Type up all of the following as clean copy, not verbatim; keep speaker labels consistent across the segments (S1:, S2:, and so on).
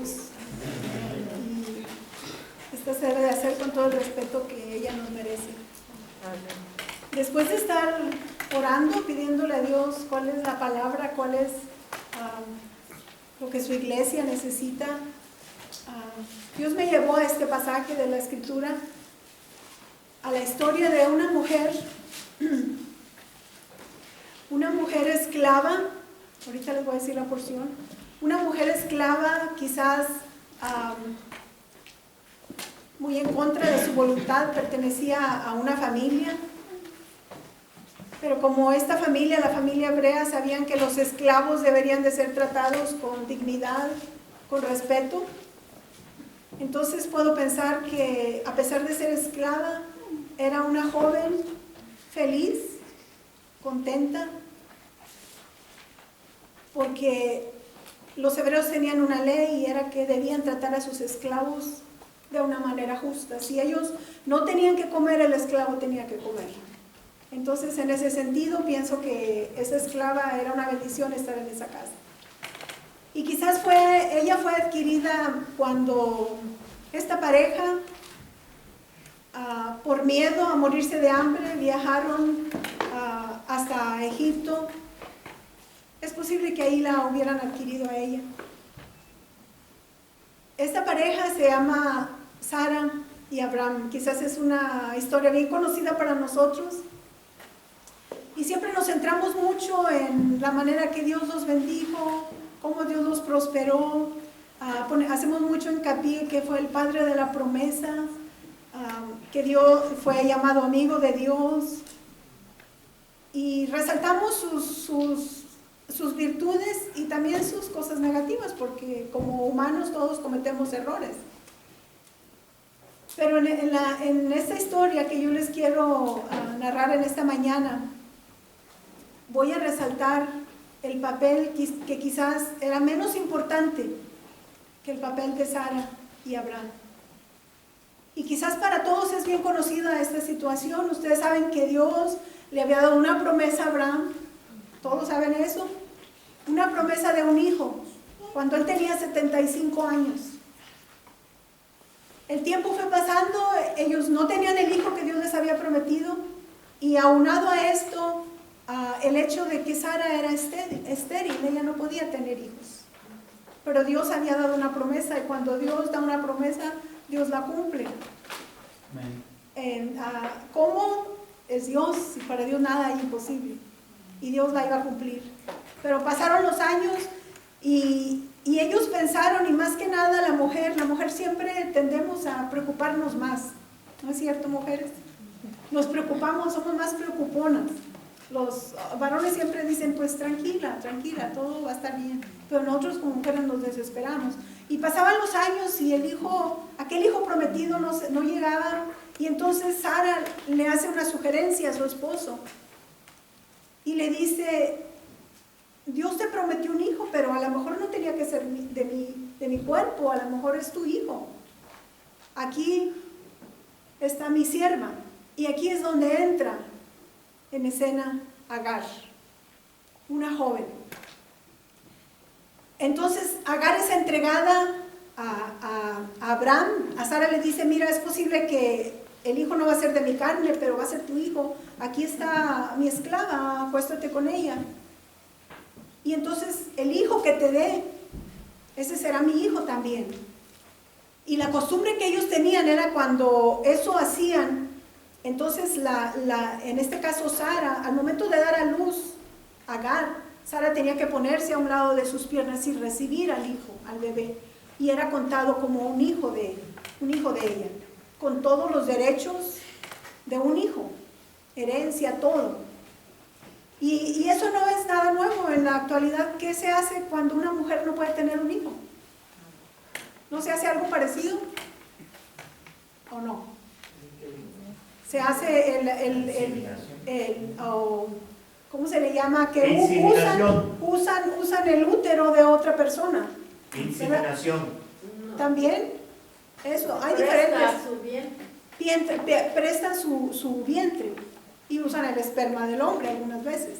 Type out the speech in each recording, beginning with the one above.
S1: Jesús. Y esta se debe de hacer con todo el respeto que ella nos merece. Después de estar orando, pidiéndole a Dios cuál es la palabra, cuál es lo que su iglesia necesita, Dios me llevó a este pasaje de la Escritura, a la historia de una mujer esclava. Ahorita les voy a decir la porción. Una mujer esclava, quizás muy en contra de su voluntad, pertenecía a una familia, pero como esta familia, la familia hebrea, sabían que los esclavos deberían de ser tratados con dignidad, con respeto, entonces puedo pensar que a pesar de ser esclava, era una joven feliz, contenta, porque los hebreos tenían una ley y era que debían tratar a sus esclavos de una manera justa. Si ellos no tenían que comer, el esclavo tenía que comer. Entonces, en ese sentido, pienso que esa esclava era una bendición estar en esa casa. Y quizás ella fue adquirida cuando esta pareja, por miedo a morirse de hambre, viajaron hasta Egipto. Es posible que ahí la hubieran adquirido a ella. Esta pareja se llama Sara y Abraham. Quizás es una historia bien conocida para nosotros. Y siempre nos centramos mucho en la manera que Dios los bendijo, cómo Dios los prosperó. Hacemos mucho hincapié que fue el padre de la promesa, que Dios fue llamado amigo de Dios. Y resaltamos sus virtudes y también sus cosas negativas, porque como humanos todos cometemos errores. Pero en esta historia que yo les quiero narrar en esta mañana, voy a resaltar el papel que quizás era menos importante que el papel de Sara y Abraham. Y quizás para todos es bien conocida esta situación. Ustedes saben que Dios le había dado una promesa a Abraham. ¿Todos saben eso? Una promesa de un hijo, cuando él tenía 75 años. El tiempo fue pasando, ellos no tenían el hijo que Dios les había prometido, y aunado a esto, el hecho de que Sara era estéril, ella no podía tener hijos. Pero Dios había dado una promesa, y cuando Dios da una promesa, Dios la cumple. ¿Cómo? Es Dios, y para Dios nada es imposible. Y Dios la iba a cumplir. Pero pasaron los años y ellos pensaron, y más que nada la mujer siempre tendemos a preocuparnos más. ¿No es cierto, mujeres? Nos preocupamos, somos más preocuponas. Los varones siempre dicen, pues tranquila, todo va a estar bien. Pero nosotros como mujeres nos desesperamos. Y pasaban los años y aquel hijo prometido no llegaba. Y entonces Sara le hace una sugerencia a su esposo. Y le dice, Dios te prometió un hijo, pero a lo mejor no tenía que ser de mi cuerpo, a lo mejor es tu hijo. Aquí está mi sierva. Y aquí es donde entra en escena Agar, una joven. Entonces Agar es entregada a Abraham. A Sara le dice, mira, es posible que el hijo no va a ser de mi carne, pero va a ser tu hijo. Aquí está mi esclava, acuéstate con ella. Y entonces el hijo que te dé, ese será mi hijo también. Y la costumbre que ellos tenían era cuando eso hacían, entonces en este caso Sara, al momento de dar a luz a Agar, Sara tenía que ponerse a un lado de sus piernas y recibir al hijo, al bebé. Y era contado como un hijo de ella, con todos los derechos de un hijo, herencia, todo. Y eso no es nada nuevo en la actualidad. ¿Qué se hace cuando una mujer no puede tener un hijo? ¿No se hace algo parecido? ¿O no? Se hace ¿cómo se le llama? Que usan el útero de otra persona.
S2: Inseminación.
S1: ¿También? Eso, hay diferentes. Prestan su vientre y usan el esperma del hombre algunas veces,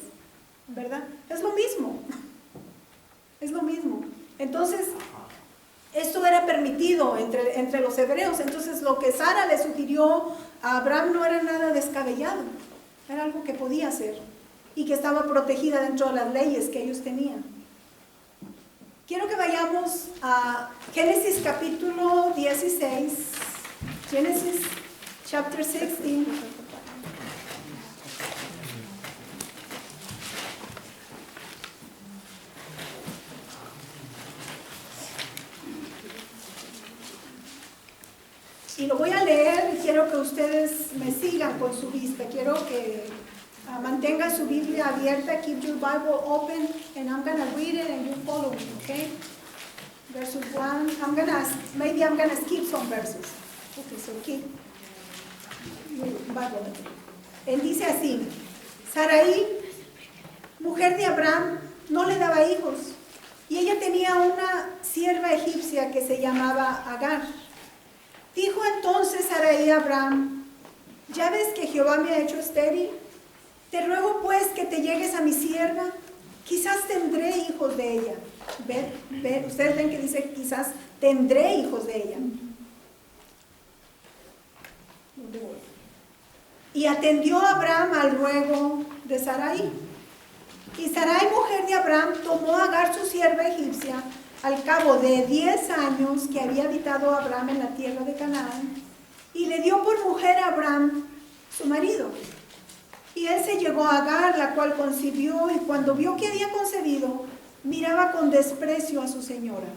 S1: ¿verdad? Es lo mismo. Entonces, Esto era permitido entre los hebreos. Entonces lo que Sara le sugirió a Abraham no era nada descabellado. Era algo que podía hacer y que estaba protegida dentro de las leyes que ellos tenían. Quiero que vayamos a Génesis capítulo 16. Génesis chapter 16. Y lo voy a leer y quiero que ustedes me sigan con su vista. Quiero que mantengan su Biblia abierta. Keep your Bible open and I'm going to read it and you follow me, okay? Verses 1. Maybe I'm going to skip some verses. Okay, so keep your Bible. Él dice así: Sarai, mujer de Abraham, no le daba hijos. Y ella tenía una sierva egipcia que se llamaba Agar. Dijo entonces Sarai a Abraham: ¿ya ves que Jehová me ha hecho estéril? Te ruego pues que te llegues a mi sierva, quizás tendré hijos de ella. Ustedes ven que dice quizás tendré hijos de ella. Y atendió Abraham al ruego de Sarai. Y Sarai, mujer de Abraham, tomó a Agar su sierva egipcia, al cabo de 10 años que había habitado Abraham en la tierra de Canaán, y le dio por mujer a Abraham, su marido. Y él se llegó a Agar, la cual concibió, y cuando vio que había concebido, miraba con desprecio a su señora.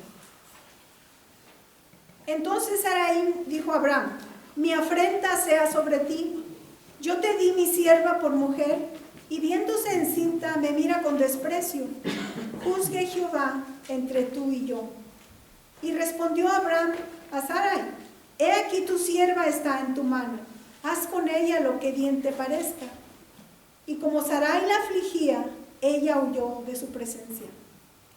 S1: Entonces Sarai dijo a Abraham: mi afrenta sea sobre ti. Yo te di mi sierva por mujer, y viéndose encinta me mira con desprecio. Juzgue Jehová entre tú y yo. Y respondió Abraham a Sarai: he aquí tu sierva está en tu mano, haz con ella lo que bien te parezca. Y como Sarai la afligía, ella huyó de su presencia.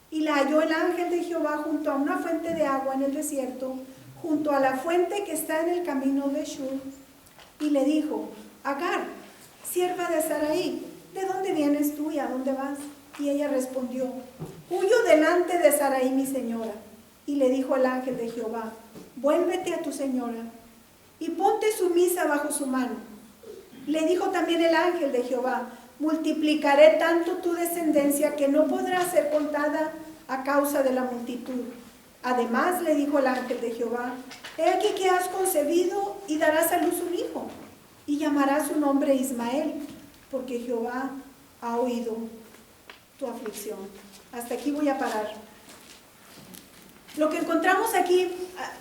S1: Y la halló el ángel de Jehová junto a una fuente de agua en el desierto, junto a la fuente que está en el camino de Shur. Y le dijo: Agar, sierva de Sarai, ¿de dónde vienes tú y a dónde vas? Y ella respondió: huyo delante de Sarai mi señora. Y le dijo el ángel de Jehová: vuélvete a tu señora y ponte sumisa bajo su mano. Le dijo también el ángel de Jehová: multiplicaré tanto tu descendencia que no podrá ser contada a causa de la multitud. Además le dijo el ángel de Jehová: he aquí que has concebido y darás a luz un hijo, y llamarás su nombre Ismael, porque Jehová ha oído tu aflicción. Hasta aquí voy a parar. Lo que encontramos aquí,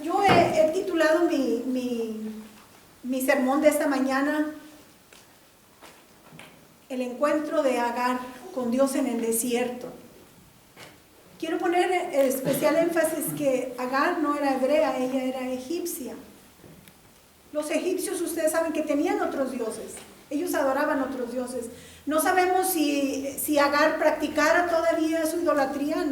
S1: yo he titulado mi sermón de esta mañana: el encuentro de Agar con Dios en el desierto. Quiero poner especial énfasis que Agar no era hebrea, ella era egipcia. Los egipcios, ustedes saben que tenían otros dioses, ellos adoraban otros dioses. No sabemos si Agar practicara todavía su idolatría,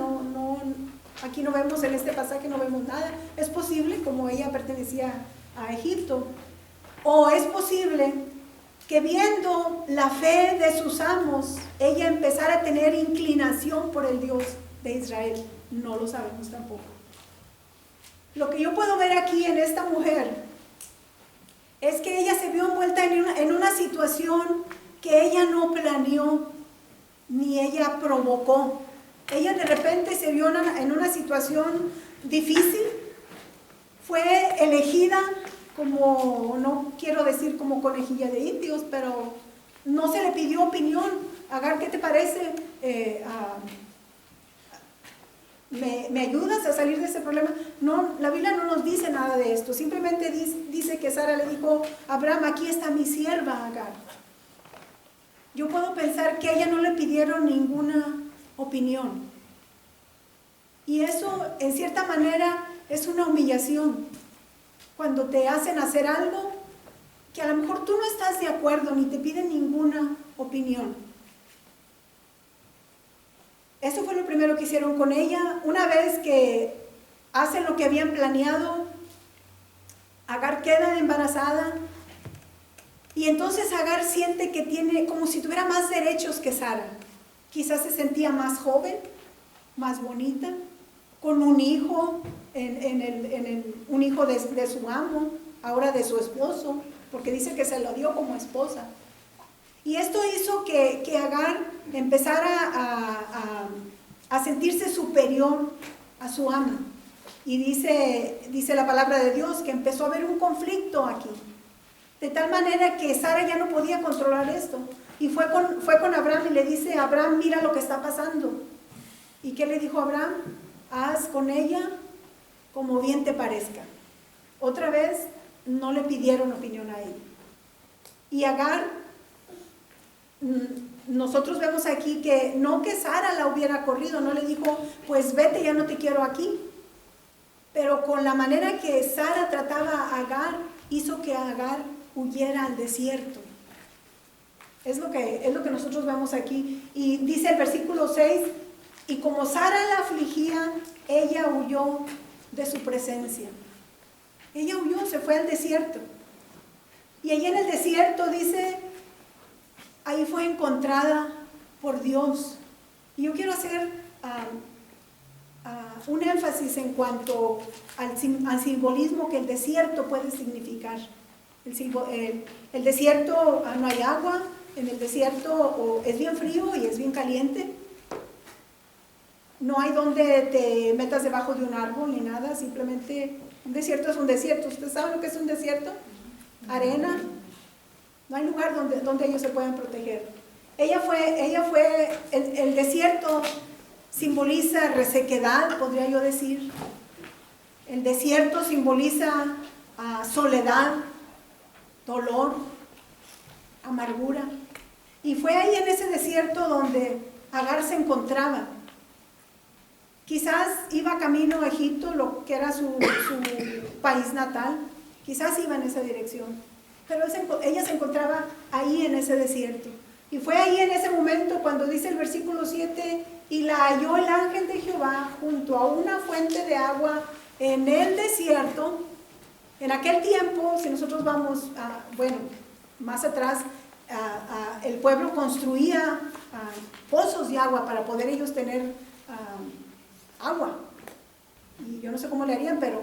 S1: aquí no vemos, en este pasaje no vemos nada. Es posible, como ella pertenecía a Egipto, o es posible que viendo la fe de sus amos, ella empezara a tener inclinación por el Dios de Israel. No lo sabemos tampoco. Lo que yo puedo ver aquí en esta mujer es que ella se vio envuelta en una situación que ella no planeó, ni ella provocó. Ella de repente se vio en una situación difícil, fue elegida como, no quiero decir como conejilla de indios, pero no se le pidió opinión. Agar, ¿qué te parece? ¿Me ayudas a salir de ese problema? No, la Biblia no nos dice nada de esto. Simplemente dice que Sara le dijo a Abraham: aquí está mi sierva Agar. Yo puedo pensar que a ella no le pidieron ninguna opinión. Y eso, en cierta manera, es una humillación. Cuando te hacen hacer algo que a lo mejor tú no estás de acuerdo, ni te piden ninguna opinión. Eso fue lo primero que hicieron con ella. Una vez que hacen lo que habían planeado, Agar queda embarazada. Y entonces Agar siente que tiene como si tuviera más derechos que Sara. Quizás se sentía más joven, más bonita, con un hijo, un hijo de su amo, ahora de su esposo, porque dice que se lo dio como esposa. Y esto hizo que Agar empezara a sentirse superior a su ama. Y dice la palabra de Dios que empezó a haber un conflicto aquí. De tal manera que Sara ya no podía controlar esto. Y fue con Abraham y le dice: Abraham, mira lo que está pasando. ¿Y qué le dijo Abraham? Haz con ella como bien te parezca. Otra vez no le pidieron opinión a ella. Y Agar, nosotros vemos aquí que no que Sara la hubiera corrido, no le dijo, pues vete, ya no te quiero aquí. Pero con la manera que Sara trataba a Agar, hizo que Agar huyera al desierto. Es lo que nosotros vemos aquí. Y dice el versículo 6, y como Sara la afligía, ella huyó de su presencia. Ella huyó, se fue al desierto. Y allí en el desierto dice, ahí fue encontrada por Dios. Y yo quiero hacer un énfasis en cuanto al simbolismo que el desierto puede significar. El desierto, no hay agua, en el desierto es bien frío y es bien caliente. No hay donde te metas debajo de un árbol ni nada, simplemente un desierto es un desierto. ¿Usted sabe lo que es un desierto? Arena. No hay lugar donde ellos se puedan proteger. El desierto simboliza resequedad, podría yo decir. El desierto simboliza soledad, dolor, amargura. Y fue ahí en ese desierto donde Agar se encontraba. Quizás iba camino a Egipto, lo que era su país natal. Quizás iba en esa dirección. Pero ella se encontraba ahí en ese desierto. Y fue ahí en ese momento cuando dice el versículo 7, y la halló el ángel de Jehová junto a una fuente de agua en el desierto. En aquel tiempo, si nosotros vamos, más atrás, el pueblo construía pozos de agua para poder ellos tener agua. Y yo no sé cómo le hacían, pero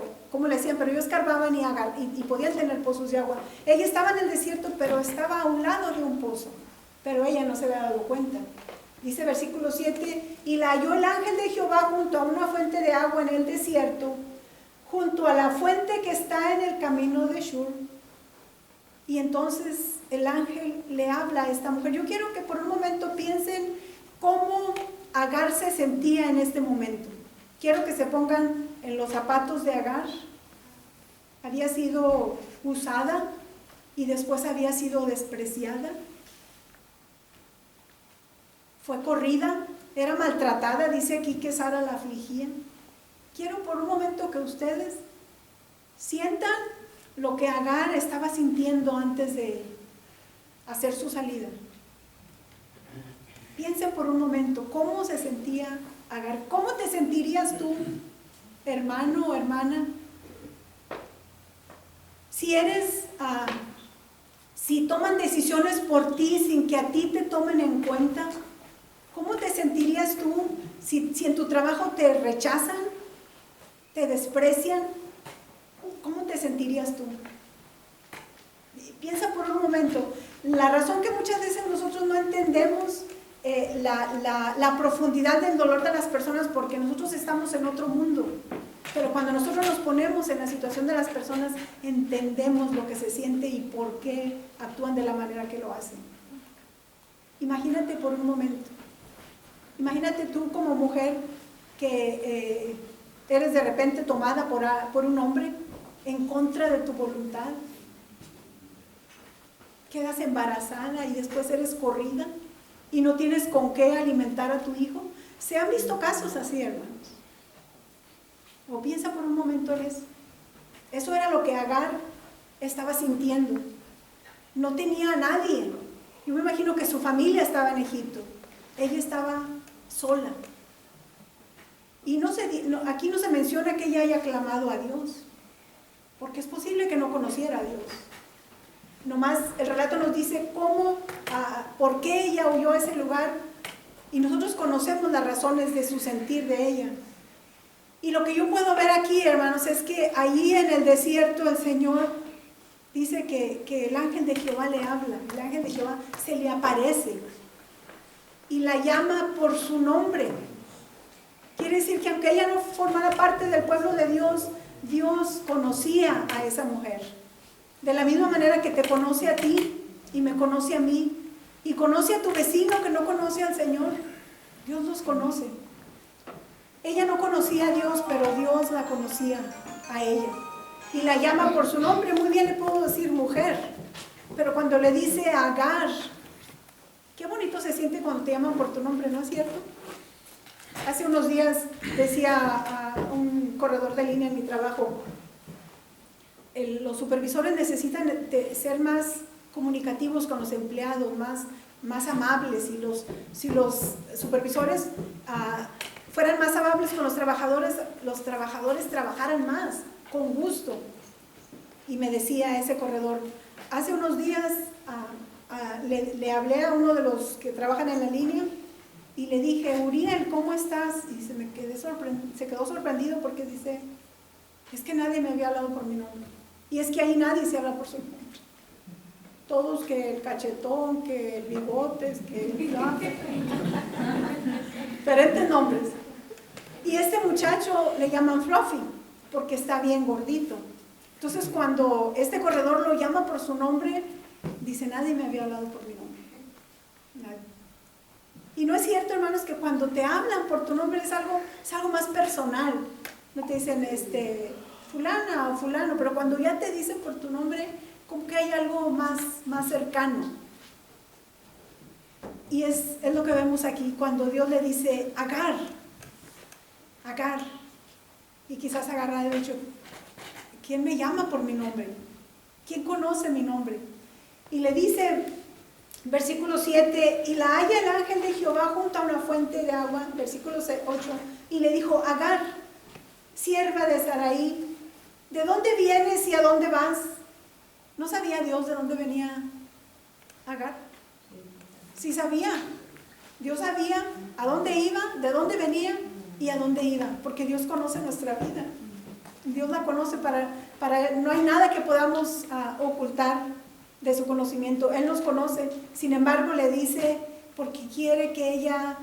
S1: ellos escarbaban y podían tener pozos de agua. Ella estaba en el desierto, pero estaba a un lado de un pozo, pero ella no se había dado cuenta. Dice versículo 7, y la halló el ángel de Jehová junto a una fuente de agua en el desierto, junto a la fuente que está en el camino de Shur. Y entonces el ángel le habla a esta mujer. Yo quiero que por un momento piensen cómo Agar se sentía en este momento. Quiero que se pongan en los zapatos de Agar. Había sido usada y después había sido despreciada. Fue corrida, era maltratada, dice aquí que Sara la afligía. Quiero por un momento que ustedes sientan lo que Agar estaba sintiendo antes de hacer su salida. Piensen por un momento cómo se sentía Agar. ¿Cómo te sentirías tú, hermano o hermana? Si toman decisiones por ti sin que a ti te tomen en cuenta, ¿cómo te sentirías tú si en tu trabajo te rechazan, te desprecian? ¿Cómo te sentirías tú? Piensa por un momento. La razón que muchas veces nosotros no entendemos la profundidad del dolor de las personas, porque nosotros estamos en otro mundo. Pero cuando nosotros nos ponemos en la situación de las personas, entendemos lo que se siente y por qué actúan de la manera que lo hacen. Imagínate por un momento. Imagínate tú como mujer que eres de repente tomada por un hombre en contra de tu voluntad. Quedas embarazada y después eres corrida y no tienes con qué alimentar a tu hijo. Se han visto casos así, hermanos. O piensa por un momento en eso. Eso era lo que Agar estaba sintiendo. No tenía a nadie. Yo me imagino que su familia estaba en Egipto. Ella estaba sola. Y aquí no se menciona que ella haya clamado a Dios, porque es posible que no conociera a Dios. Nomás el relato nos dice por qué ella huyó a ese lugar, y nosotros conocemos las razones de su sentir de ella. Y lo que yo puedo ver aquí, hermanos, es que ahí en el desierto el Señor dice que el ángel de Jehová le habla, el ángel de Jehová se le aparece y la llama por su nombre. Quiere decir que aunque ella no formara parte del pueblo de Dios, Dios conocía a esa mujer. De la misma manera que te conoce a ti y me conoce a mí y conoce a tu vecino que no conoce al Señor. Dios los conoce. Ella no conocía a Dios, pero Dios la conocía a ella. Y la llama por su nombre. Muy bien le puedo decir mujer, pero cuando le dice Agar, qué bonito se siente cuando te llaman por tu nombre, ¿no es cierto? Hace unos días decía a un corredor de línea en mi trabajo, los supervisores necesitan ser más comunicativos con los empleados, más amables. Si los supervisores fueran más amables con los trabajadores trabajaran más, con gusto. Y me decía ese corredor, hace unos días le hablé a uno de los que trabajan en la línea y le dije, Uriel, ¿cómo estás? Y se quedó sorprendido porque dice, es que nadie me había hablado por mi nombre. Y es que ahí nadie se habla por su nombre. Todos que el cachetón, que el bigotes, que el diferentes nombres. Y este muchacho le llaman Fluffy porque está bien gordito. Entonces cuando este corredor lo llama por su nombre, dice, nadie me había hablado por mi nombre. Nadie. Y no es cierto, hermanos, que cuando te hablan por tu nombre es algo más personal. No te dicen fulana o fulano, pero cuando ya te dicen por tu nombre, como que hay algo más cercano. Y es lo que vemos aquí, cuando Dios le dice, Agar. Y quizás Agar ha dicho, ¿quién me llama por mi nombre? ¿Quién conoce mi nombre? Y le dice, versículo 7, y la halla el ángel de Jehová junto a una fuente de agua, versículo 8, y le dijo, Agar, sierva de Sarai, ¿de dónde vienes y a dónde vas? ¿No sabía Dios de dónde venía Agar? Sí sabía. Dios sabía a dónde iba, de dónde venía y a dónde iba, porque Dios conoce nuestra vida. Dios la conoce no hay nada que podamos ocultar de su conocimiento. Él nos conoce, sin embargo le dice, porque quiere que ella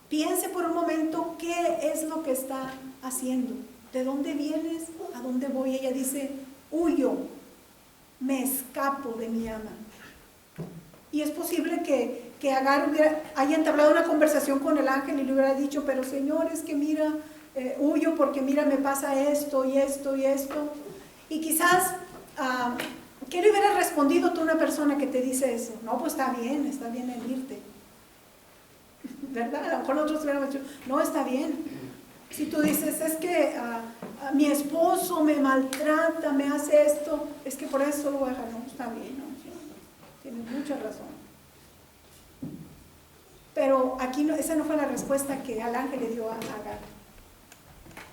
S1: piense por un momento qué es lo que está haciendo. ¿De dónde vienes? ¿A dónde voy? Ella dice, huyo, me escapo de mi ama. Y es posible que Agar haya entablado una conversación con el ángel y le hubiera dicho, pero Señor, es que mira, huyo porque mira, me pasa esto y esto y esto. Y quizás, ¿qué le hubieras respondido tú a una persona que te dice eso? No, pues está bien en irte. ¿Verdad? A lo mejor nosotros hubiéramos dicho, no, está bien. Si tú dices, es que mi esposo me maltrata, me hace esto, es que por eso lo voy a dejar. No, está bien, no, tienes mucha razón. Pero aquí esa no fue la respuesta que al ángel le dio a Agar.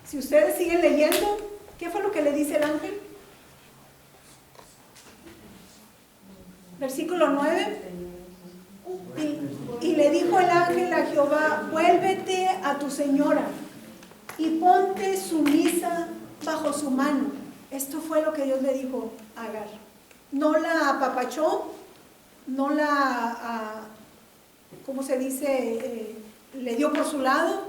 S1: Si ustedes siguen leyendo, ¿qué fue lo que le dice el ángel? Versículo 9. Y le dijo el ángel a Jehová, vuélvete a tu señora y ponte sumisa bajo su mano. Esto fue lo que Dios le dijo a Agar. No la apapachó, no la, ¿cómo se dice? Le dio por su lado.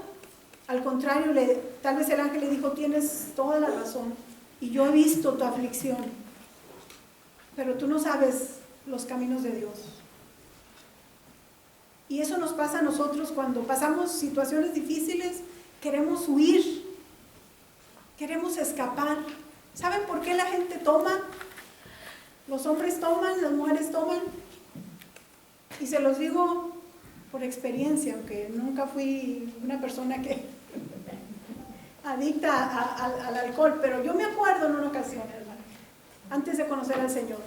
S1: Al contrario, tal vez el ángel le dijo, tienes toda la razón y yo he visto tu aflicción, pero tú no sabes los caminos de Dios. Y eso nos pasa a nosotros cuando pasamos situaciones difíciles. Queremos huir, queremos escapar. ¿Saben por qué la gente toma? Los hombres toman, las mujeres toman. Y se los digo por experiencia, aunque nunca fui una persona que adicta al alcohol, pero yo me acuerdo en una ocasión, hermano, antes de conocer al Señor,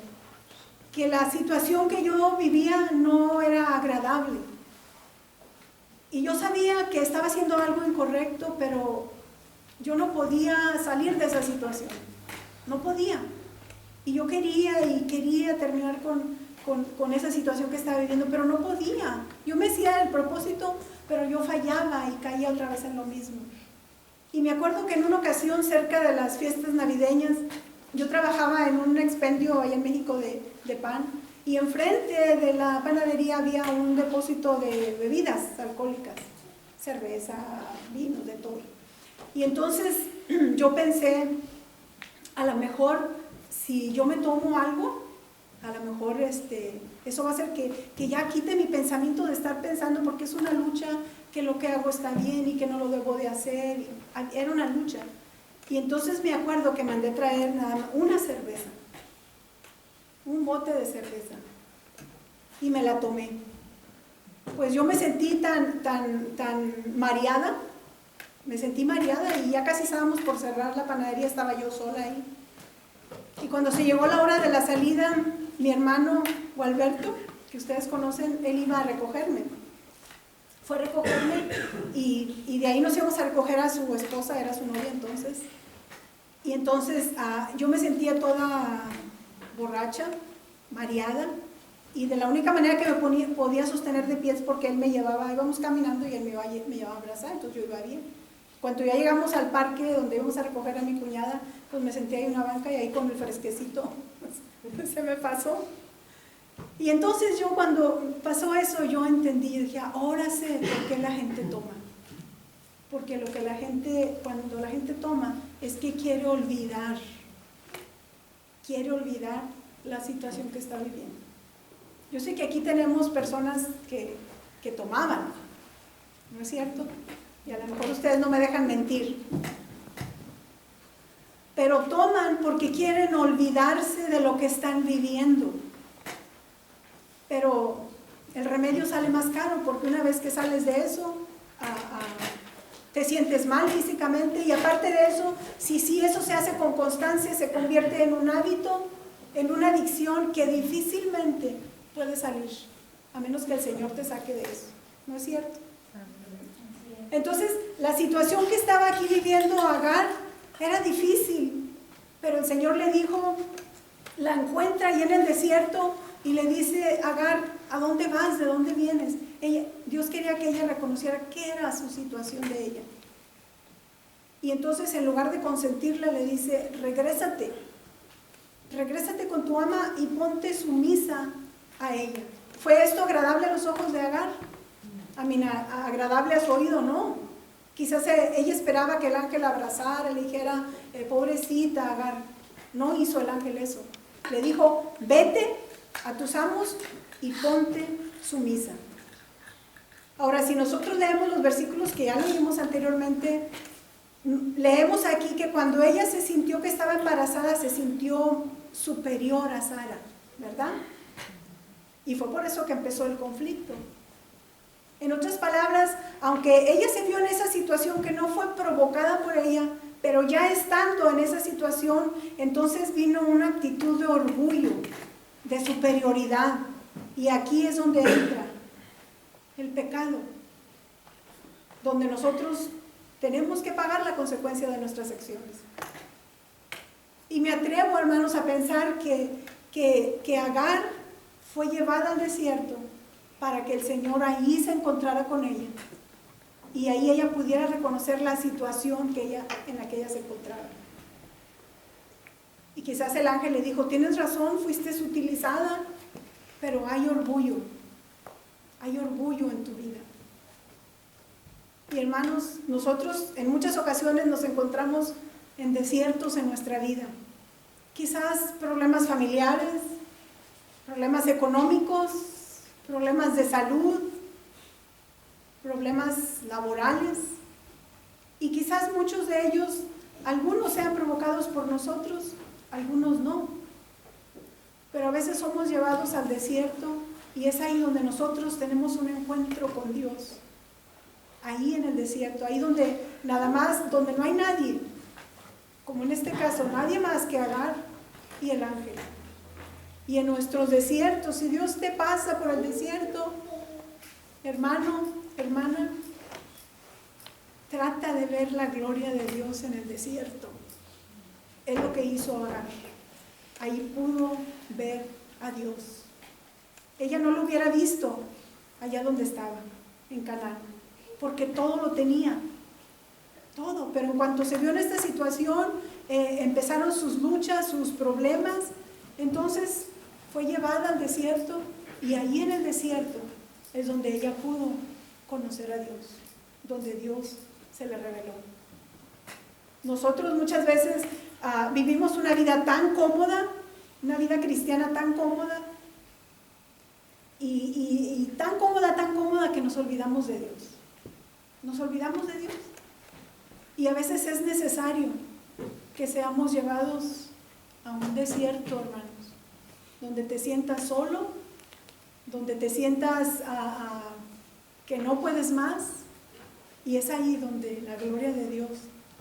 S1: que la situación que yo vivía no era agradable. Y yo sabía que estaba haciendo algo incorrecto, pero yo no podía salir de esa situación. No podía. Y yo quería terminar con esa situación que estaba viviendo, pero no podía. Yo me hacía el propósito, pero yo fallaba y caía otra vez en lo mismo. Y me acuerdo que en una ocasión cerca de las fiestas navideñas, yo trabajaba en un expendio allá en México de pan, y enfrente de la panadería había un depósito de bebidas alcohólicas, cerveza, vino, de todo. Y entonces yo pensé, a lo mejor si yo me tomo algo, a lo mejor eso va a hacer que ya quite mi pensamiento de estar pensando, porque es una lucha, que lo que hago está bien y que no lo debo de hacer. Era una lucha. Y entonces me acuerdo que mandé traer nada más una cerveza, un bote de cerveza, y me la tomé. Pues yo me sentí tan mareada, me sentí mareada, y ya casi estábamos por cerrar la panadería, estaba yo sola ahí. Y cuando se llegó la hora de la salida, mi hermano Gualberto, que ustedes conocen, él iba a recogerme. Fue a recogerme y de ahí nos íbamos a recoger a su esposa, era su novia entonces. Y entonces yo me sentía toda borracha, mareada, y de la única manera que me podía sostener de pie es porque él me llevaba, íbamos caminando y él me llevaba a abrazar, entonces yo iba bien. Cuando ya llegamos al parque donde íbamos a recoger a mi cuñada, pues me senté ahí en una banca y ahí con el fresquecito se me pasó. Y entonces yo cuando pasó eso, yo entendí, dije, ahora sé por qué la gente toma. Porque cuando la gente toma, es que quiere olvidar la situación que está viviendo. Yo sé que aquí tenemos personas que tomaban, ¿no es cierto? Y a lo mejor ustedes no me dejan mentir. Pero toman porque quieren olvidarse de lo que están viviendo. Pero el remedio sale más caro, porque una vez que sales de eso, te sientes mal físicamente, y aparte de eso, si eso se hace con constancia, se convierte en un hábito, en una adicción que difícilmente puede salir, a menos que el Señor te saque de eso. ¿No es cierto? Entonces, la situación que estaba aquí viviendo Agar era difícil, pero el Señor le dijo, la encuentra ahí en el desierto y le dice, Agar, ¿a dónde vas? ¿De dónde vienes? Dios quería que ella reconociera qué era su situación de ella. Y entonces, en lugar de consentirla, le dice, regrésate con tu ama y ponte sumisa a ella. ¿Fue esto agradable a los ojos de Agar? Agradable a su oído, no. Quizás ella esperaba que el ángel la abrazara, le dijera, pobrecita Agar. No hizo el ángel eso. Le dijo, vete a tus amos y ponte sumisa. Ahora, si nosotros leemos los versículos que ya leímos anteriormente, leemos aquí que cuando ella se sintió que estaba embarazada, se sintió superior a Sara, ¿verdad? Y fue por eso que empezó el conflicto. En otras palabras, aunque ella se vio en esa situación que no fue provocada por ella, pero ya estando en esa situación, entonces vino una actitud de orgullo, de superioridad. Y aquí es donde entra el pecado, donde nosotros tenemos que pagar la consecuencia de nuestras acciones. Y me atrevo, hermanos, a pensar que Agar fue llevada al desierto para que el Señor ahí se encontrara con ella y ahí ella pudiera reconocer la situación en la que ella se encontraba. Y quizás el ángel le dijo, tienes razón, fuiste utilizada, pero hay orgullo en tu vida. Y hermanos, nosotros en muchas ocasiones nos encontramos en desiertos en nuestra vida. Quizás problemas familiares, problemas económicos, problemas de salud, problemas laborales, y quizás muchos de ellos, algunos sean provocados por nosotros, algunos no. Pero a veces somos llevados al desierto y es ahí donde nosotros tenemos un encuentro con Dios. Ahí en el desierto, ahí donde nada más, donde no hay nadie, como en este caso, nadie más que Agar y el ángel. Y en nuestros desiertos, si Dios te pasa por el desierto, hermano, hermana, trata de ver la gloria de Dios en el desierto. Es lo que hizo Agar. Ahí pudo ver a Dios. Ella no lo hubiera visto allá donde estaba, en Canaán, porque todo lo tenía. todo. Pero en cuanto se vio en esta situación, empezaron sus luchas, sus problemas. Entonces fue llevada al desierto, y allí en el desierto es donde ella pudo conocer a Dios, donde Dios se le reveló. Nosotros muchas veces vivimos una vida tan cómoda, una vida cristiana tan cómoda, y tan cómoda que nos olvidamos de Dios. Nos olvidamos de Dios. Y a veces es necesario que seamos llevados a un desierto, hermanos, donde te sientas solo, donde te sientas que no puedes más, y es ahí donde la gloria de Dios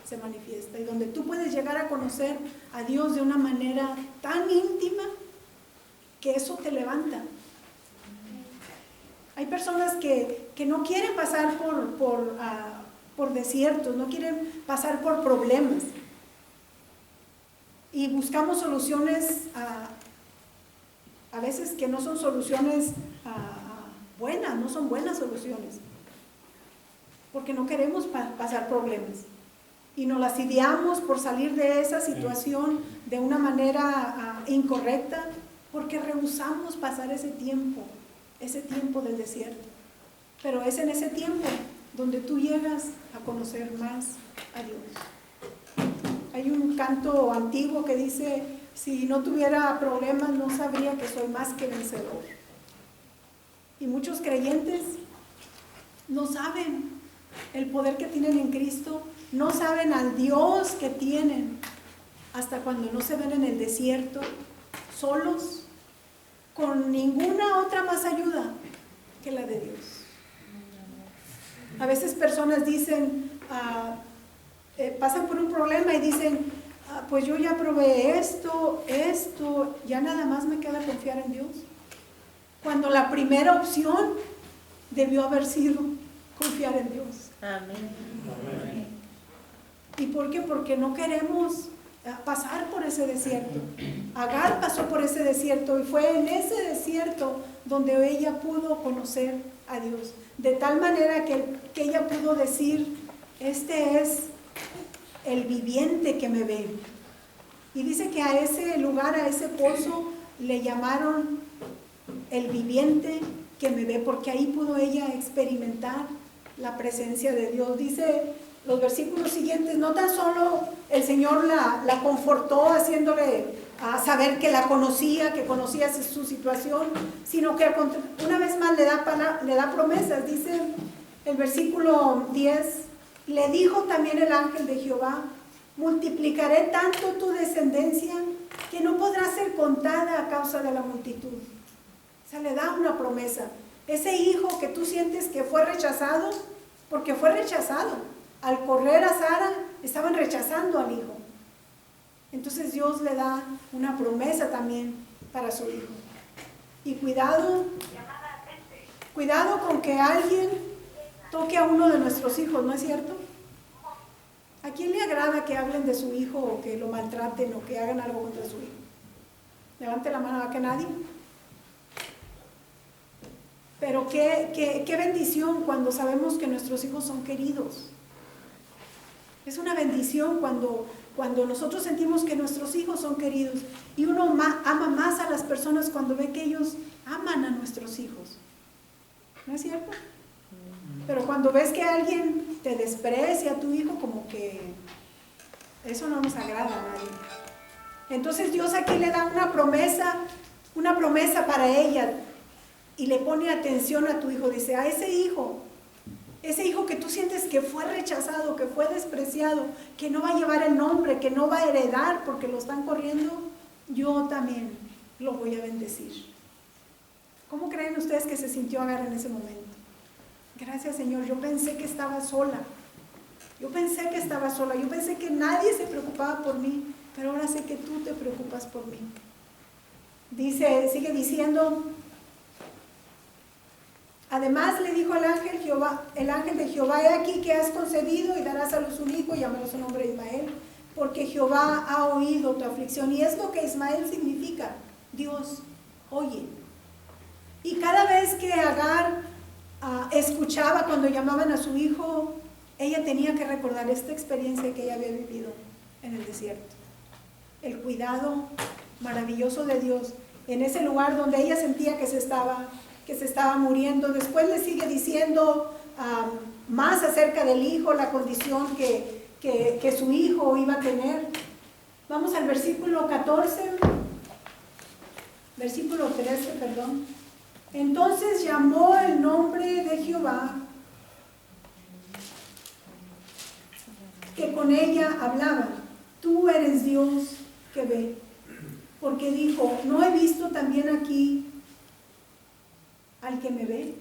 S1: se manifiesta, y donde tú puedes llegar a conocer a Dios de una manera tan íntima que eso te levanta. Hay personas que no quieren pasar por desiertos, no quieren pasar por problemas, y buscamos soluciones a veces que no son soluciones buenas, no son buenas soluciones, porque no queremos pasar problemas, y nos las ideamos por salir de esa situación de una manera incorrecta, porque rehusamos pasar ese tiempo del desierto. Pero es en ese tiempo donde tú llegas a conocer más a Dios. Hay un canto antiguo que dice: si no tuviera problemas, no sabría que soy más que vencedor. Y muchos creyentes no saben el poder que tienen en Cristo, no saben al Dios que tienen, hasta cuando no se ven en el desierto, solos, con ninguna otra más ayuda que la de Dios. A veces personas dicen, pasan por un problema y dicen: pues yo ya probé esto, ya nada más me queda confiar en Dios. Cuando la primera opción debió haber sido confiar en Dios. Amén. ¿Y por qué? Porque no queremos pasar por ese desierto. Agar pasó por ese desierto, y fue en ese desierto donde ella pudo conocer a Dios, de tal manera que ella pudo decir: este es el viviente que me ve. Y dice que a ese lugar, a ese pozo, le llamaron el viviente que me ve, porque ahí pudo ella experimentar la presencia de Dios. Dice los versículos siguientes: no tan solo el Señor la confortó haciéndole saber que la conocía, que conocía su situación, sino que una vez más le da promesas. Dice el versículo 10: le dijo también el ángel de Jehová: multiplicaré tanto tu descendencia que no podrá ser contada a causa de la multitud. O sea, le da una promesa. Ese hijo que tú sientes que fue rechazado, porque fue rechazado. Al correr a Sara, estaban rechazando al hijo. Entonces Dios le da una promesa también para su hijo. Y cuidado con que alguien toque a uno de nuestros hijos, ¿no es cierto? ¿A quién le agrada que hablen de su hijo, o que lo maltraten, o que hagan algo contra su hijo? Levante la mano. ¿A que nadie? Pero qué bendición cuando sabemos que nuestros hijos son queridos. Es una bendición cuando nosotros sentimos que nuestros hijos son queridos, y uno ama más a las personas cuando ve que ellos aman a nuestros hijos. ¿No es cierto? Pero cuando ves que alguien te desprecia a tu hijo, como que eso no nos agrada a nadie. Entonces Dios aquí le da una promesa para ella, y le pone atención a tu hijo. Dice: a ese hijo que tú sientes que fue rechazado, que fue despreciado, que no va a llevar el nombre, que no va a heredar porque lo están corriendo, yo también lo voy a bendecir. ¿Cómo creen ustedes que se sintió Agar en ese momento? Gracias, Señor. Yo pensé que estaba sola. Yo pensé que nadie se preocupaba por mí, pero ahora sé que tú te preocupas por mí. Sigue diciendo: además le dijo el ángel de Jehová: he aquí que has concebido y darás a luz un hijo, y llamará su nombre Ismael, porque Jehová ha oído tu aflicción. Y es lo que Ismael significa: Dios oye. Y cada vez que Agar escuchaba cuando llamaban a su hijo, ella tenía que recordar esta experiencia que ella había vivido en el desierto. El cuidado maravilloso de Dios en ese lugar donde ella sentía que se estaba muriendo. Después le sigue diciendo más acerca del hijo, la condición que su hijo iba a tener. Vamos al versículo 13, perdón. Entonces llamó el nombre de Jehová, que con ella hablaba: tú eres Dios que ve. Porque dijo: ¿no he visto también aquí al que me ve?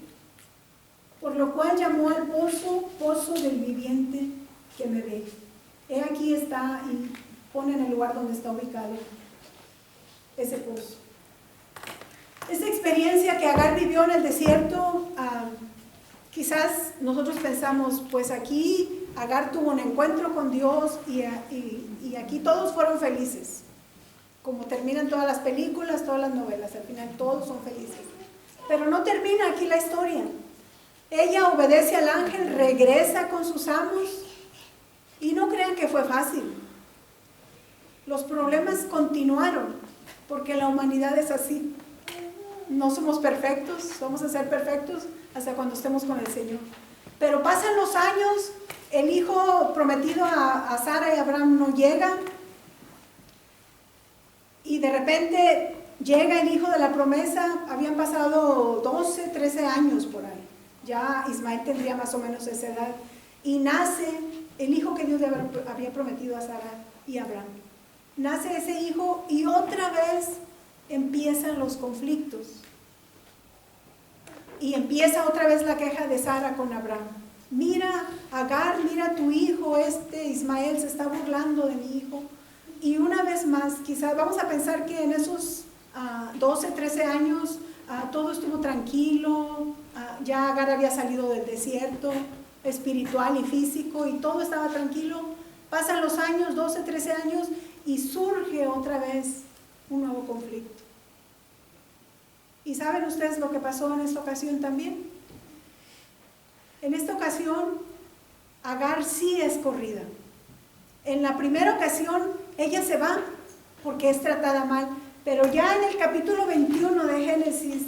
S1: Por lo cual llamó al pozo del viviente que me ve. He aquí está, y pone en el lugar donde está ubicado ese pozo. Esa experiencia que Agar vivió en el desierto, quizás nosotros pensamos, pues aquí Agar tuvo un encuentro con Dios y aquí todos fueron felices. Como terminan todas las películas, todas las novelas, al final todos son felices. Pero no termina aquí la historia. Ella obedece al ángel, regresa con sus amos, y no crean que fue fácil. Los problemas continuaron, porque la humanidad es así. No somos perfectos, vamos a ser perfectos hasta cuando estemos con el Señor. Pero pasan los años, el hijo prometido a Sara y Abraham no llega, y de repente llega el hijo de la promesa. Habían pasado 12, 13 años por ahí. Ya Ismael tendría más o menos esa edad. Y nace el hijo que Dios le había prometido a Sara y a Abraham. Nace ese hijo y otra vez empiezan los conflictos. Y empieza otra vez la queja de Sara con Abraham. Mira, Agar, mira tu hijo, Ismael se está burlando de mi hijo. Y una vez más, quizás vamos a pensar que en esos 12, 13 años todo estuvo tranquilo, ya Agar había salido del desierto espiritual y físico y todo estaba tranquilo. Pasan los años, 12, 13 años, y surge otra vez un nuevo conflicto. ¿Y saben ustedes lo que pasó en esta ocasión también? En esta ocasión, Agar sí es corrida. En la primera ocasión, ella se va porque es tratada mal, pero ya en el capítulo 21 de Génesis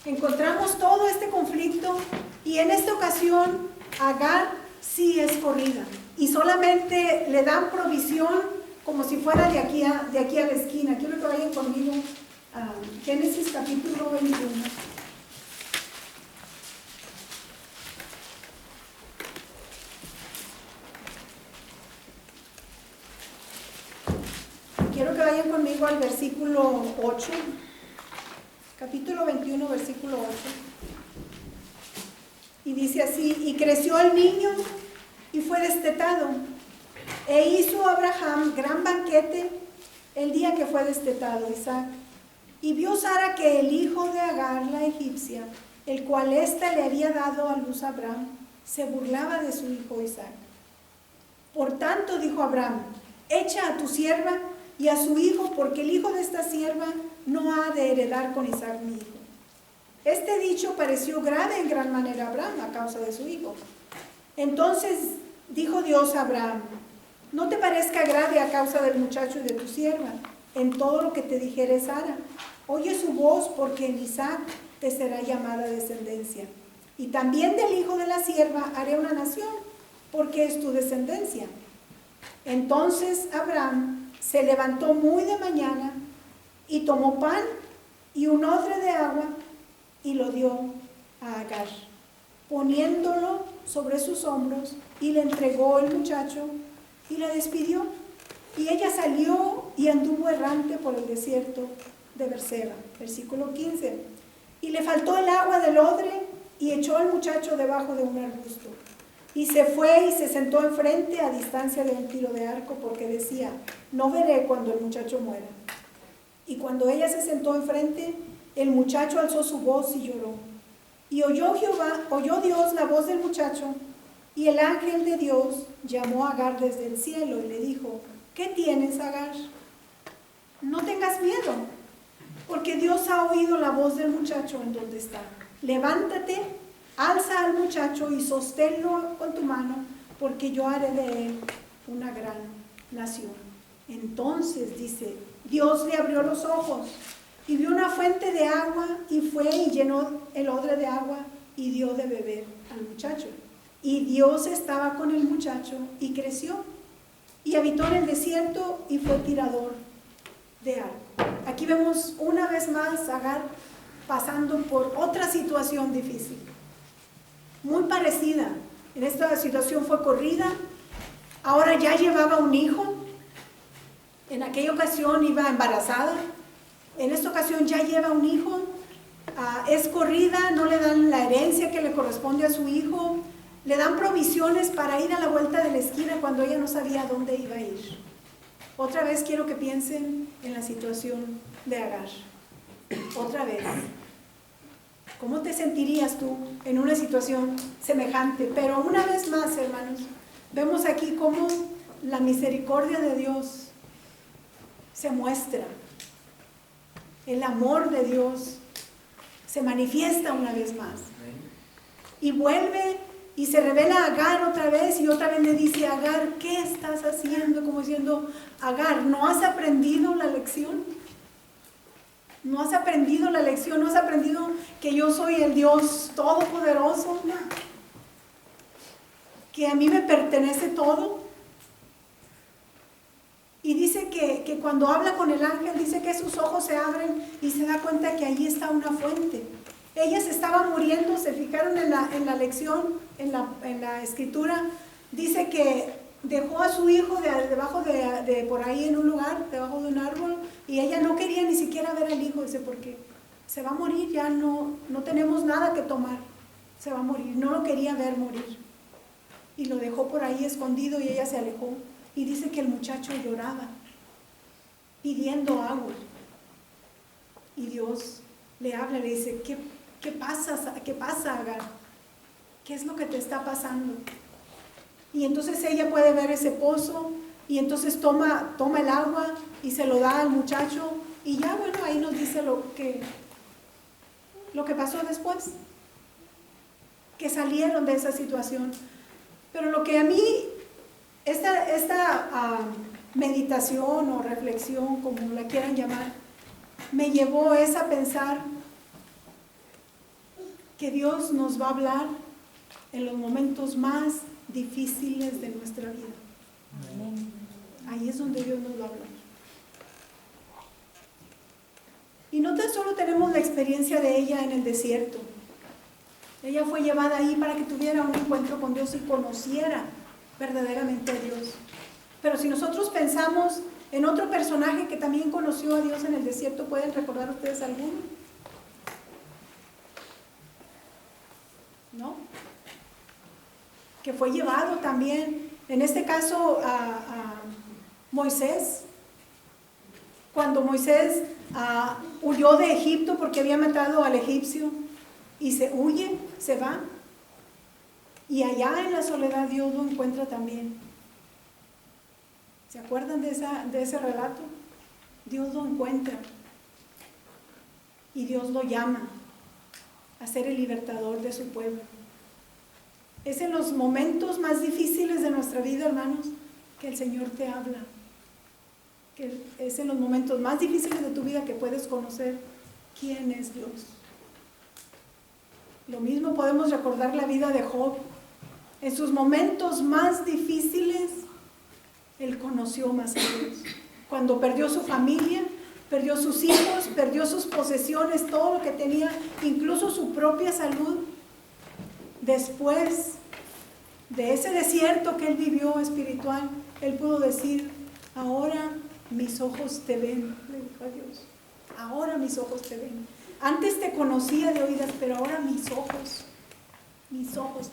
S1: encontramos todo este conflicto, y en esta ocasión Agar sí es corrida y solamente le dan provisión como si fuera de aquí a la esquina. Quiero que vayan conmigo a Génesis capítulo 21. Quiero que vayan conmigo al versículo 8, capítulo 21, versículo 8. Y dice así: y creció el niño y fue destetado, e hizo Abraham gran banquete el día que fue destetado Isaac. Y vio Sara que el hijo de Agar, la egipcia, el cual ésta le había dado a luz a Abraham, se burlaba de su hijo Isaac. Por tanto dijo Abraham: echa a tu sierva y a su hijo, porque el hijo de esta sierva no ha de heredar con Isaac mi hijo. Este dicho pareció grave en gran manera a Abraham a causa de su hijo. Entonces dijo Dios a Abraham: no te parezca grave a causa del muchacho y de tu sierva en todo lo que te dijere Sara. Oye su voz, porque en Isaac te será llamada descendencia. Y también del hijo de la sierva haré una nación, porque es tu descendencia. Entonces Abraham se levantó muy de mañana y tomó pan y un odre de agua y lo dio a Agar, poniéndolo sobre sus hombros, y le entregó el muchacho y la despidió. Y ella salió y anduvo errante por el desierto de Berseba. Versículo 15. Y le faltó el agua del odre, y echó al muchacho debajo de un arbusto. Y se fue y se sentó enfrente a distancia de un tiro de arco, porque decía: no veré cuando el muchacho muera. Y cuando ella se sentó enfrente, el muchacho alzó su voz y lloró. Y oyó Dios la voz del muchacho, y el ángel de Dios llamó a Agar desde el cielo y le dijo: ¿qué tienes, Agar? No tengas miedo, porque Dios ha oído la voz del muchacho en donde está. Levántate, alza al muchacho y sosténlo con tu mano, porque yo haré de él una gran nación. Entonces, dice, Dios le abrió los ojos y vio una fuente de agua y fue y llenó el odre de agua y dio de beber al muchacho. Y Dios estaba con el muchacho y creció y habitó en el desierto y fue tirador de arco. Aquí vemos una vez más a Agar pasando por otra situación difícil, muy parecida. En esta situación fue corrida, ahora ya llevaba un hijo, en aquella ocasión iba embarazada, en esta ocasión ya lleva un hijo, es corrida, no le dan la herencia que le corresponde a su hijo, le dan provisiones para ir a la vuelta de la esquina cuando ella no sabía dónde iba a ir. Otra vez quiero que piensen en la situación de Agar. Otra vez. ¿Cómo te sentirías tú en una situación semejante? Pero una vez más, hermanos, vemos aquí cómo la misericordia de Dios se muestra. El amor de Dios se manifiesta una vez más. Y vuelve y se revela a Agar otra vez y otra vez le dice a Agar, ¿qué estás haciendo? Como diciendo, Agar, ¿no has aprendido la lección? ¿No has aprendido la lección? ¿No has aprendido que yo soy el Dios todopoderoso? ¿Que a mí me pertenece todo? Y dice que cuando habla con el ángel, dice que sus ojos se abren y se da cuenta que allí está una fuente. Ella se estaba muriendo, se fijaron en la lección, en la escritura, dice que dejó a su hijo debajo de por ahí en un lugar, debajo de un árbol, y ella no quería ni siquiera ver al hijo, dice, porque se va a morir, ya no tenemos nada que tomar, se va a morir, no lo quería ver morir. Y lo dejó por ahí escondido y ella se alejó. Y dice que el muchacho lloraba, pidiendo agua. Y Dios le habla, le dice, ¿qué pasa, Agar? ¿Qué es lo que te está pasando? Y entonces ella puede ver ese pozo y entonces toma el agua y se lo da al muchacho y ya bueno, ahí nos dice lo que pasó después, que salieron de esa situación. Pero lo que a mí, esta meditación o reflexión, como la quieran llamar, me llevó es a pensar que Dios nos va a hablar en los momentos más difíciles de nuestra vida. Ahí es donde Dios nos va a hablar. Y no tan solo tenemos la experiencia de ella en el desierto. Ella fue llevada ahí para que tuviera un encuentro con Dios y conociera verdaderamente a Dios. Pero si nosotros pensamos en otro personaje que también conoció a Dios en el desierto, ¿pueden recordar ustedes alguno? ¿No? Que fue llevado también, en este caso a Moisés, cuando Moisés huyó de Egipto porque había matado al egipcio y se huye, se va, y allá en la soledad Dios lo encuentra también. ¿Se acuerdan de ese relato? Dios lo encuentra y Dios lo llama a ser el libertador de su pueblo. Es en los momentos más difíciles de nuestra vida, hermanos, que el Señor te habla. Que es en los momentos más difíciles de tu vida que puedes conocer quién es Dios. Lo mismo podemos recordar la vida de Job. En sus momentos más difíciles, él conoció más a Dios. Cuando perdió su familia, perdió sus hijos, perdió sus posesiones, todo lo que tenía, incluso su propia salud. Después de ese desierto que él vivió espiritual, él pudo decir, ahora mis ojos te ven, le dijo a Dios, ahora mis ojos te ven. Antes te conocía de oídas, pero ahora mis ojos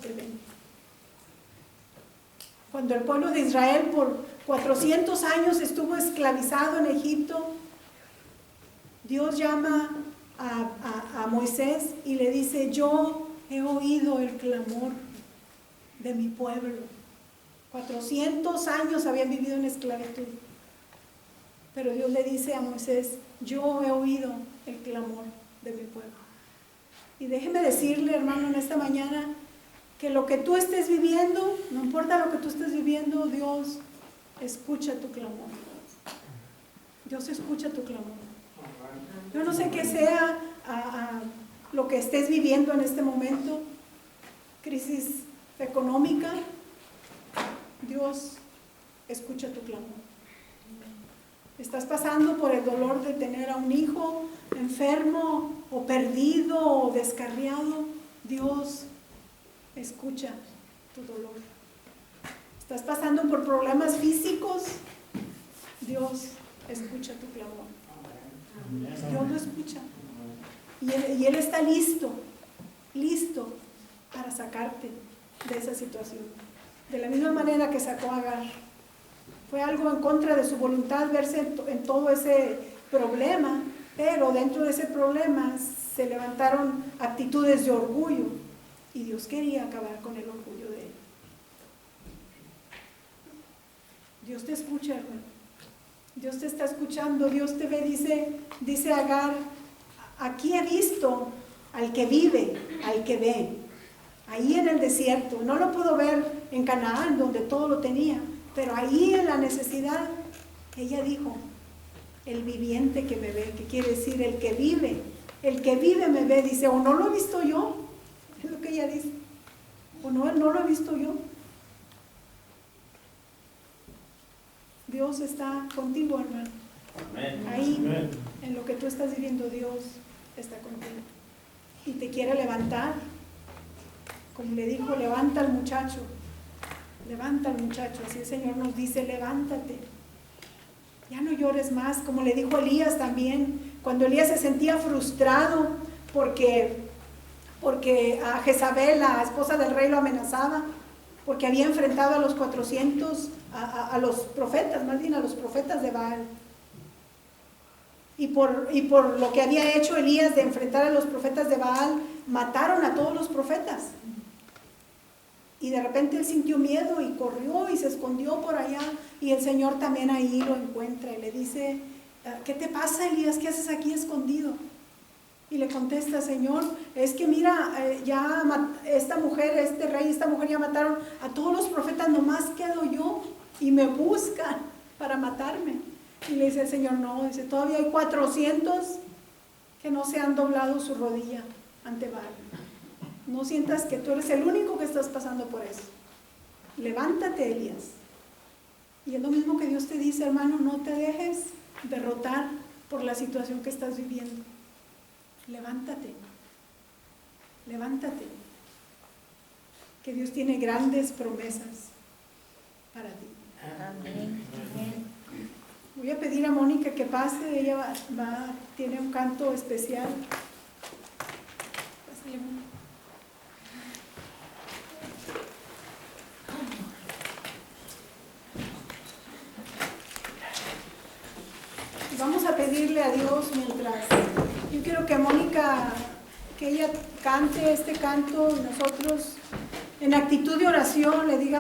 S1: te ven. Cuando el pueblo de Israel por 400 años estuvo esclavizado en Egipto, Dios llama a Moisés y le dice, yo he oído el clamor de mi pueblo. 400 años habían vivido en esclavitud. Pero Dios le dice a Moisés, yo he oído el clamor de mi pueblo. Y déjeme decirle, hermano, en esta mañana, que lo que tú estés viviendo, no importa lo que tú estés viviendo, Dios escucha tu clamor. Dios escucha tu clamor. Yo no sé qué sea lo que estés viviendo en este momento, crisis económica, Dios escucha tu clamor. Estás pasando por el dolor de tener a un hijo enfermo o perdido o descarriado, Dios escucha tu dolor. Estás pasando por problemas físicos, Dios escucha tu clamor. Dios lo escucha. Y Él está listo para sacarte de esa situación. De la misma manera que sacó a Agar. Fue algo en contra de su voluntad verse en todo ese problema, pero dentro de ese problema se levantaron actitudes de orgullo y Dios quería acabar con el orgullo de él. Dios te escucha, hermano. Dios te está escuchando, Dios te ve, dice Agar, aquí he visto al que vive, al que ve, ahí en el desierto, no lo puedo ver en Canaán, donde todo lo tenía, pero ahí en la necesidad, ella dijo, el viviente que me ve, que quiere decir el que vive me ve, dice, o no lo he visto yo, es lo que ella dice, o no lo he visto yo. Dios está contigo, hermano. Amén. Ahí, amén. En lo que tú estás viviendo, Dios está contigo. Y te quiere levantar. Como le dijo, levanta al muchacho. Levanta al muchacho. Así el Señor nos dice, levántate. Ya no llores más. Como le dijo Elías también. Cuando Elías se sentía frustrado porque a Jezabel, la esposa del rey, lo amenazaba. Porque había enfrentado a los 400, a los profetas, más bien a los profetas de Baal. Y por lo que había hecho Elías de enfrentar a los profetas de Baal, mataron a todos los profetas. Y de repente él sintió miedo y corrió y se escondió por allá. Y el Señor también ahí lo encuentra y le dice, ¿qué te pasa, Elías? ¿Qué haces aquí escondido? Y le contesta, Señor, es que mira, ya esta mujer, este rey, esta mujer ya mataron a todos los profetas, nomás quedo yo y me buscan para matarme. Y le dice el Señor, no, dice, todavía hay 400 que no se han doblado su rodilla ante Baal. No sientas que tú eres el único que estás pasando por eso. Levántate, Elías. Y es lo mismo que Dios te dice, hermano, no te dejes derrotar por la situación que estás viviendo. Levántate, levántate, que Dios tiene grandes promesas para ti. Amén. Voy a pedir a Mónica que pase, ella tiene un canto especial. Pásale, Mónica. Vamos a pedirle a Dios mientras... Yo quiero que Mónica, que ella cante este canto y nosotros en actitud de oración le digamos